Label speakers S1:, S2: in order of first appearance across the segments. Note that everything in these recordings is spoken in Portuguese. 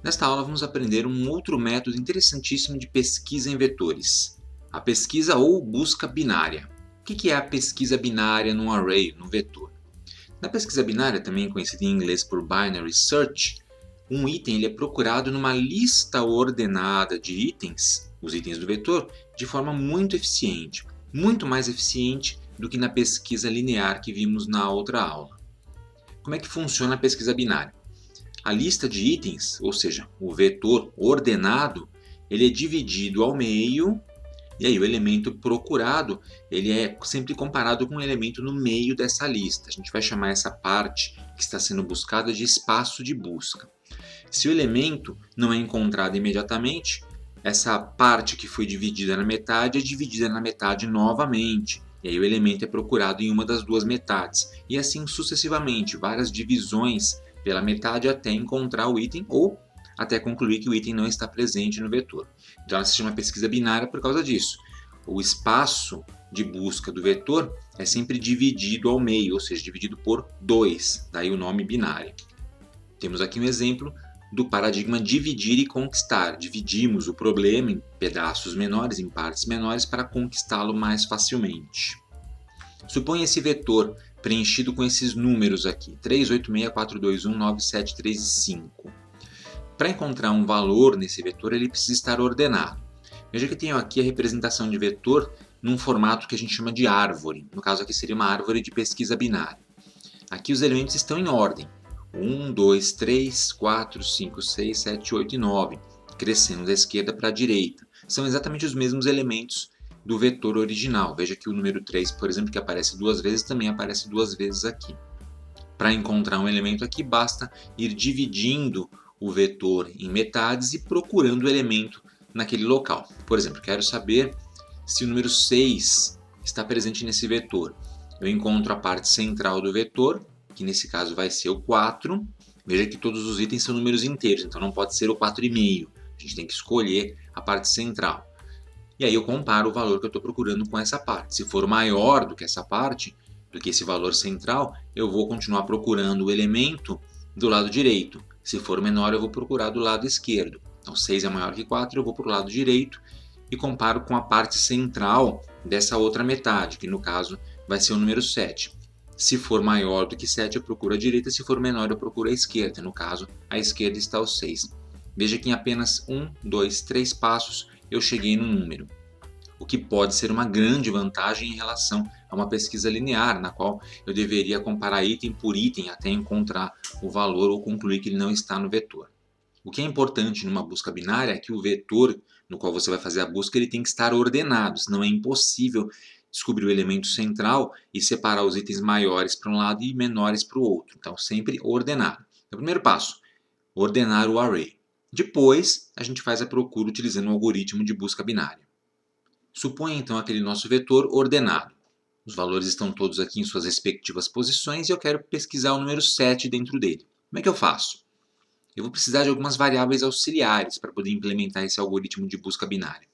S1: Nesta aula vamos aprender um outro método interessantíssimo de pesquisa em vetores, a pesquisa ou busca binária. O que é a pesquisa binária num array, num vetor? Na pesquisa binária, também conhecida em inglês por binary search, um item ele é procurado numa lista ordenada de itens, os itens do vetor, de forma muito eficiente, muito mais eficiente do que na pesquisa linear que vimos na outra aula. Como é que funciona a pesquisa binária? A lista de itens, ou seja, o vetor ordenado, ele é dividido ao meio, e aí o elemento procurado ele é sempre comparado com um elemento no meio dessa lista. A gente vai chamar essa parte que está sendo buscada de espaço de busca. Se o elemento não é encontrado imediatamente, essa parte que foi dividida na metade é dividida na metade novamente. E aí o elemento é procurado em uma das duas metades. E assim sucessivamente, várias divisões pela metade até encontrar o item ou até concluir que o item não está presente no vetor. Então ela se chama pesquisa binária por causa disso. O espaço de busca do vetor é sempre dividido ao meio, ou seja, dividido por 2, daí o nome binário. Temos aqui um exemplo do paradigma dividir e conquistar. Dividimos o problema em pedaços menores, em partes menores, para conquistá-lo mais facilmente. Suponha esse vetor preenchido com esses números aqui, 3, 8, 6, 4, 2, 1, 9, 7, 3 e 5. Para encontrar um valor nesse vetor, ele precisa estar ordenado. Veja que tenho aqui a representação de vetor num formato que a gente chama de árvore. No caso aqui seria uma árvore de pesquisa binária. Aqui os elementos estão em ordem. 1, 2, 3, 4, 5, 6, 7, 8 e 9, crescendo da esquerda para a direita. São exatamente os mesmos elementos do vetor original. Veja que o número 3, por exemplo, que aparece duas vezes, também aparece duas vezes aqui. Para encontrar um elemento aqui, basta ir dividindo o vetor em metades e procurando o elemento naquele local. Por exemplo, quero saber se o número 6 está presente nesse vetor. Eu encontro a parte central do vetor, que nesse caso vai ser o 4. Veja que todos os itens são números inteiros, então não pode ser o 4,5. A gente tem que escolher a parte central. E aí eu comparo o valor que eu estou procurando com essa parte. Se for maior do que essa parte, do que esse valor central, eu vou continuar procurando o elemento do lado direito. Se for menor, eu vou procurar do lado esquerdo. Então 6 é maior que 4, eu vou para o lado direito e comparo com a parte central dessa outra metade, que no caso vai ser o número 7. Se for maior do que 7, eu procuro a direita, se for menor, eu procuro a esquerda. No caso, à esquerda está o 6. Veja que em apenas 1, 2, 3 passos eu cheguei no número. O que pode ser uma grande vantagem em relação a uma pesquisa linear, na qual eu deveria comparar item por item até encontrar o valor ou concluir que ele não está no vetor. O que é importante numa busca binária é que o vetor no qual você vai fazer a busca ele tem que estar ordenado, senão é impossível descobrir o elemento central e separar os itens maiores para um lado e menores para o outro. Então, sempre ordenado. O primeiro passo, ordenar o array. Depois, a gente faz a procura utilizando o algoritmo de busca binária. Suponha então aquele nosso vetor ordenado. Os valores estão todos aqui em suas respectivas posições e eu quero pesquisar o número 7 dentro dele. Como é que eu faço? Eu vou precisar de algumas variáveis auxiliares para poder implementar esse algoritmo de busca binária.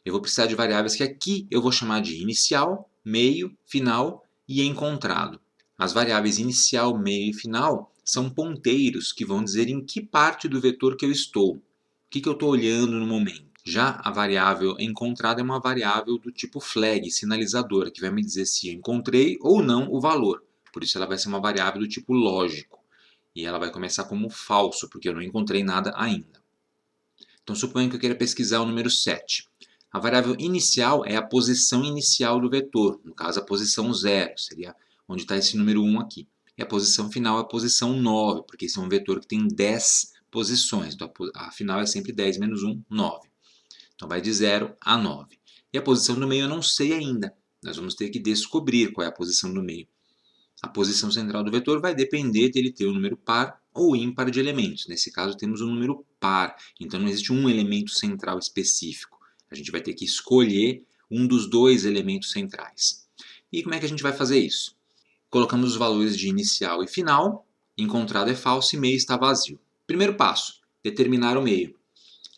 S1: Eu vou precisar de variáveis que aqui eu vou chamar de inicial, meio, final e encontrado. As variáveis inicial, meio e final são ponteiros que vão dizer em que parte do vetor que eu estou. O que eu estou olhando no momento. Já a variável encontrada é uma variável do tipo flag, sinalizadora, que vai me dizer se eu encontrei ou não o valor. Por isso ela vai ser uma variável do tipo lógico. E ela vai começar como falso, porque eu não encontrei nada ainda. Então suponha que eu queira pesquisar o número 7. A variável inicial é a posição inicial do vetor, no caso a posição 0, seria onde está esse número 1 aqui. E a posição final é a posição 9, porque esse é um vetor que tem 10 posições, então a final é sempre 10 menos 1, 9. Então vai de 0 a 9. E a posição do meio eu não sei ainda, nós vamos ter que descobrir qual é a posição do meio. A posição central do vetor vai depender dele ter um número par ou ímpar de elementos. Nesse caso temos um número par, então não existe um elemento central específico. A gente vai ter que escolher um dos dois elementos centrais. E como é que a gente vai fazer isso? Colocamos os valores de inicial e final, encontrado é falso e meio está vazio. Primeiro passo, determinar o meio.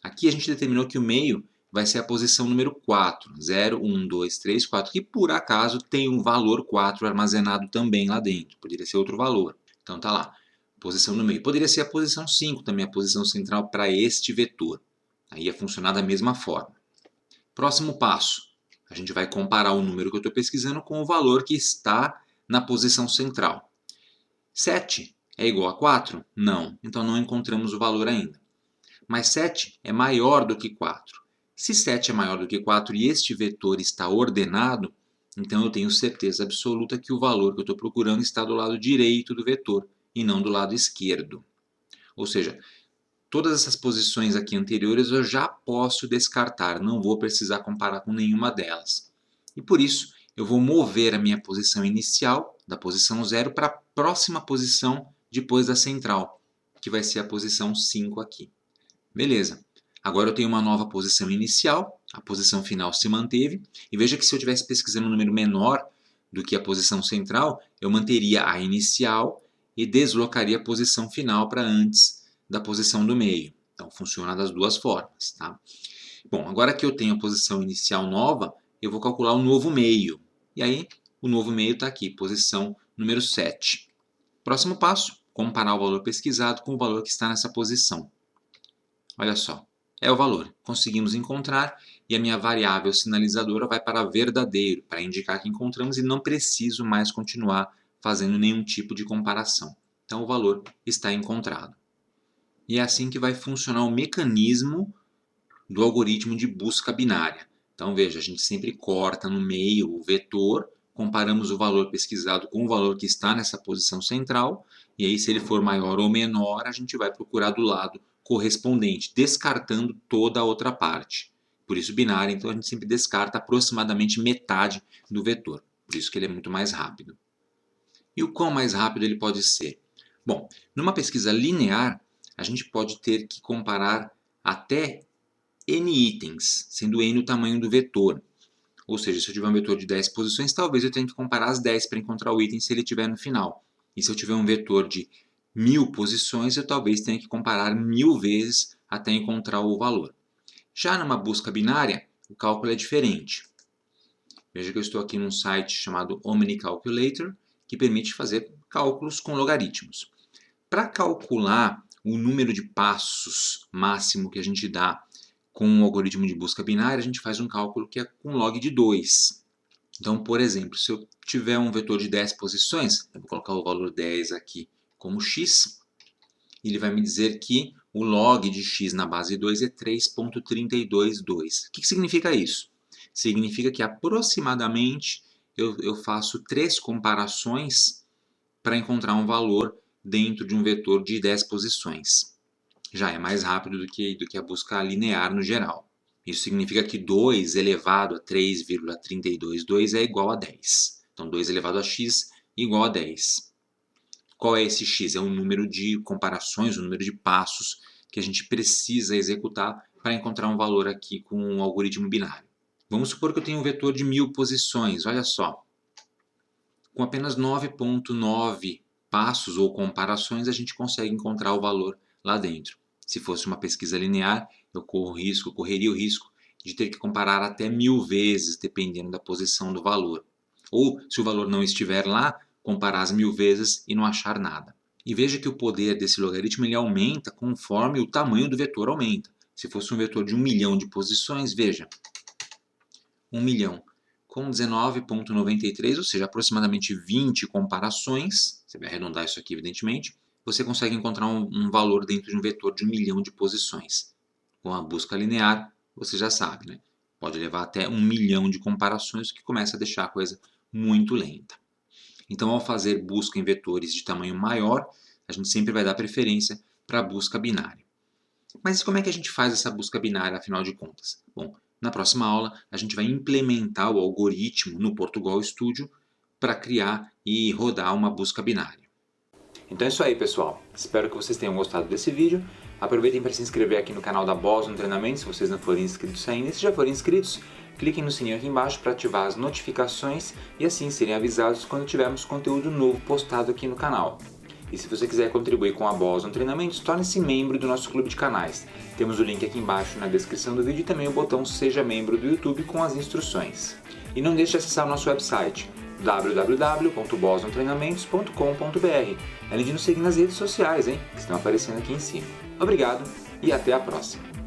S1: Aqui a gente determinou que o meio vai ser a posição número 4, 0, 1, 2, 3, 4, que por acaso tem um valor 4 armazenado também lá dentro, poderia ser outro valor. Então tá lá, Posição no meio. Poderia ser a posição 5 também, a posição central para este vetor. Aí ia funcionar da mesma forma. Próximo passo. A gente vai comparar o número que eu estou pesquisando com o valor que está na posição central. 7 é igual a 4? Não. Então não encontramos o valor ainda. Mas 7 é maior do que 4. Se 7 é maior do que 4 e este vetor está ordenado, então eu tenho certeza absoluta que o valor que eu estou procurando está do lado direito do vetor e não do lado esquerdo. Ou seja, todas essas posições aqui anteriores eu já posso descartar, não vou precisar comparar com nenhuma delas. E por isso eu vou mover a minha posição inicial, da posição 0, para a próxima posição depois da central, que vai ser a posição 5 aqui. Beleza. Agora eu tenho uma nova posição inicial, a posição final se manteve, e veja que se eu estivesse pesquisando um número menor do que a posição central, eu manteria a inicial e deslocaria a posição final para antes da posição do meio. Então funciona das duas formas. Tá? Bom, agora que eu tenho a posição inicial nova, eu vou calcular o novo meio. E aí o novo meio está aqui, posição número 7. Próximo passo, comparar o valor pesquisado com o valor que está nessa posição. Olha só, é o valor. Conseguimos encontrar e a minha variável sinalizadora vai para verdadeiro, para indicar que encontramos e não preciso mais continuar fazendo nenhum tipo de comparação. Então o valor está encontrado. E é assim que vai funcionar o mecanismo do algoritmo de busca binária. Então veja, a gente sempre corta no meio o vetor, comparamos o valor pesquisado com o valor que está nessa posição central, e aí se ele for maior ou menor, a gente vai procurar do lado correspondente, descartando toda a outra parte. Por isso binário, então a gente sempre descarta aproximadamente metade do vetor. Por isso que ele é muito mais rápido. E o quão mais rápido ele pode ser? Bom, numa pesquisa linear, a gente pode ter que comparar até n itens, sendo n o tamanho do vetor. Ou seja, se eu tiver um vetor de 10 posições, talvez eu tenha que comparar as 10 para encontrar o item se ele estiver no final. E se eu tiver um vetor de 1000 posições, eu talvez tenha que comparar 1000 vezes até encontrar o valor. Já numa busca binária, o cálculo é diferente. Veja que eu estou aqui num site chamado Omni Calculator, que permite fazer cálculos com logaritmos. Para calcular o número de passos máximo que a gente dá com o algoritmo de busca binária, a gente faz um cálculo que é com log de 2. Então, por exemplo, se eu tiver um vetor de 10 posições, eu vou colocar o valor 10 aqui como x, ele vai me dizer que o log de x na base 2 é 3,322. O que significa isso? Significa que aproximadamente eu faço 3 comparações para encontrar um valor dentro de um vetor de 10 posições. Já é mais rápido do que a busca linear no geral. Isso significa que 2 elevado a 3,322 é igual a 10. Então 2 elevado a x igual a 10. Qual é esse x? É o número de comparações, o número de passos que a gente precisa executar para encontrar um valor aqui com um algoritmo binário. Vamos supor que eu tenho um vetor de 1000 posições, olha só. Com apenas 9,9 passos ou comparações, a gente consegue encontrar o valor lá dentro. Se fosse uma pesquisa linear, eu correria o risco de ter que comparar até 1000 vezes, dependendo da posição do valor. Ou, se o valor não estiver lá, comparar as 1000 vezes e não achar nada. E veja que o poder desse logaritmo ele aumenta conforme o tamanho do vetor aumenta. Se fosse um vetor de 1 milhão de posições, veja, 1 milhão com 19,93, ou seja, aproximadamente 20 comparações, você vai arredondar isso aqui evidentemente, você consegue encontrar um valor dentro de um vetor de 1 milhão de posições. Com a busca linear, você já sabe, né? Pode levar até 1 milhão de comparações, o que começa a deixar a coisa muito lenta. Então, ao fazer busca em vetores de tamanho maior, a gente sempre vai dar preferência para a busca binária. Mas como é que a gente faz essa busca binária, afinal de contas? Bom, na próxima aula, a gente vai implementar o algoritmo no Portugal Studio para criar e rodar uma busca binária. Então é isso aí, pessoal. Espero que vocês tenham gostado desse vídeo. Aproveitem para se inscrever aqui no canal da Boston Treinamento, se vocês não forem inscritos ainda. E se já forem inscritos, cliquem no sininho aqui embaixo para ativar as notificações e assim serem avisados quando tivermos conteúdo novo postado aqui no canal. E se você quiser contribuir com a Boston Treinamentos, torne-se membro do nosso clube de canais. Temos o link aqui embaixo na descrição do vídeo e também o botão Seja Membro do YouTube com as instruções. E não deixe de acessar o nosso website www.bostontreinamentos.com.br, além de nos seguir nas redes sociais, que estão aparecendo aqui em cima. Obrigado e até a próxima!